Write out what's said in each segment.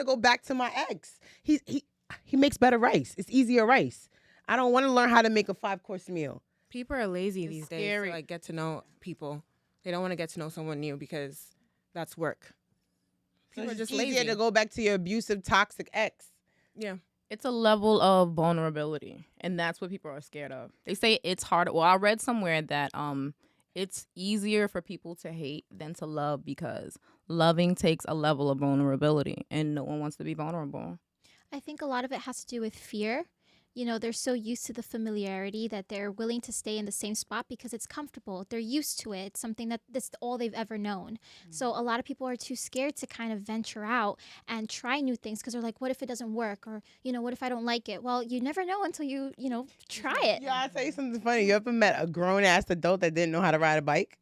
to go back to my ex. He makes better rice. It's easier rice. I don't want to learn how to make a 5-course meal. People are lazy It's these scary. days to like get to know people. They don't want to get to know someone new because that's work. So People are it's just easier lazy. to go back to your abusive, toxic ex. Yeah. It's a level of vulnerability, and that's what people are scared of. They say it's hard. Well, I read somewhere that it's easier for people to hate than to love because loving takes a level of vulnerability, and no one wants to be vulnerable. I think a lot of it has to do with fear. You know, they're so used to the familiarity that they're willing to stay in the same spot because it's comfortable. They're used to it. It's something that's all they've ever known. So a lot of people are too scared to kind of venture out and try new things because they're like, what if it doesn't work? Or, what if I don't like it? Well, you never know until you try it. Yeah, I'll tell you something funny. You ever met a grown-ass adult that didn't know how to ride a bike?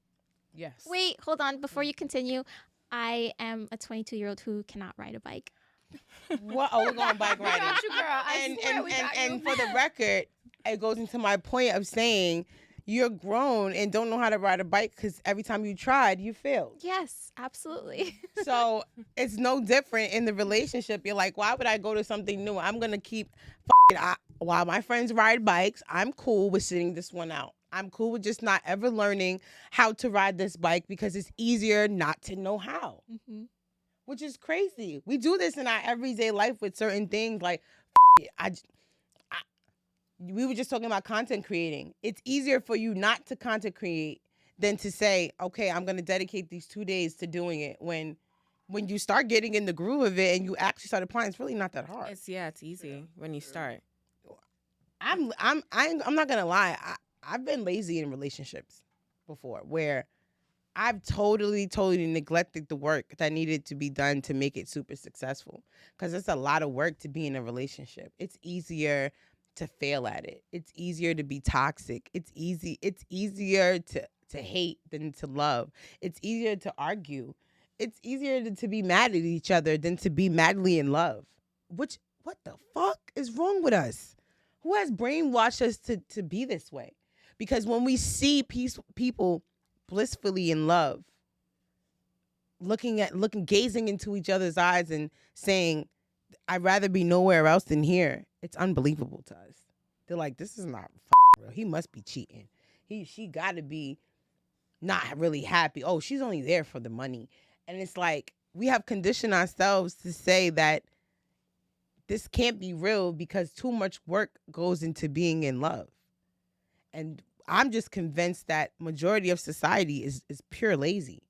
Yes. Wait, hold on. Before you continue, I am a 22-year-old who cannot ride a bike. What? Oh, we're going bike riding. got you, girl. I swear we got you. And for the record, it goes into my point of saying you're grown and don't know how to ride a bike because every time you tried, you failed. Yes, absolutely. So it's no different in the relationship. You're like, why would I go to something new? I'm going to keep while my friends ride bikes, I'm cool with sitting this one out. I'm cool with just not ever learning how to ride this bike because it's easier not to know how. Mm-hmm. Which is crazy. We do this in our everyday life with certain things. Like, we were just talking about content creating. It's easier for you not to content create than to say, okay, I'm going to dedicate these 2 days to doing it. When you start getting in the groove of it and you actually start applying, it's really not that hard. It's easy when you start. I'm not gonna lie. I've been lazy in relationships before where I've totally neglected the work that needed to be done to make it super successful. Because it's a lot of work to be in a relationship. It's easier to fail at it. It's easier to be toxic. It's easier to hate than to love. It's easier to argue. It's easier to be mad at each other than to be madly in love. What the fuck is wrong with us? Who has brainwashed us to be this way? Because when we see people blissfully in love, gazing into each other's eyes and saying, I'd rather be nowhere else than here, it's unbelievable to us. They're like, this is not real. He must be cheating. She got to be not really happy. Oh, she's only there for the money. And it's like, we have conditioned ourselves to say that this can't be real because too much work goes into being in love. And I'm just convinced that majority of society is pure lazy.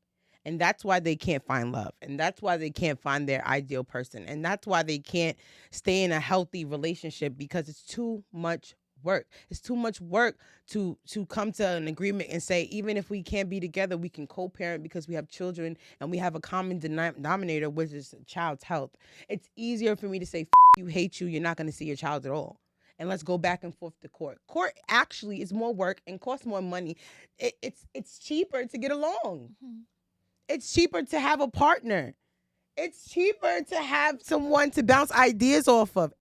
And that's why they can't find love. And that's why they can't find their ideal person. And that's why they can't stay in a healthy relationship because it's too much work. It's too much work to come to an agreement and say, even if we can't be together, we can co-parent because we have children and we have a common denominator, which is a child's health. It's easier for me to say, you, hate you, you're not going to see your child at all. And let's go back and forth to court. Court actually is more work and costs more money. It's cheaper to get along. Mm-hmm. It's cheaper to have a partner. It's cheaper to have someone to bounce ideas off of.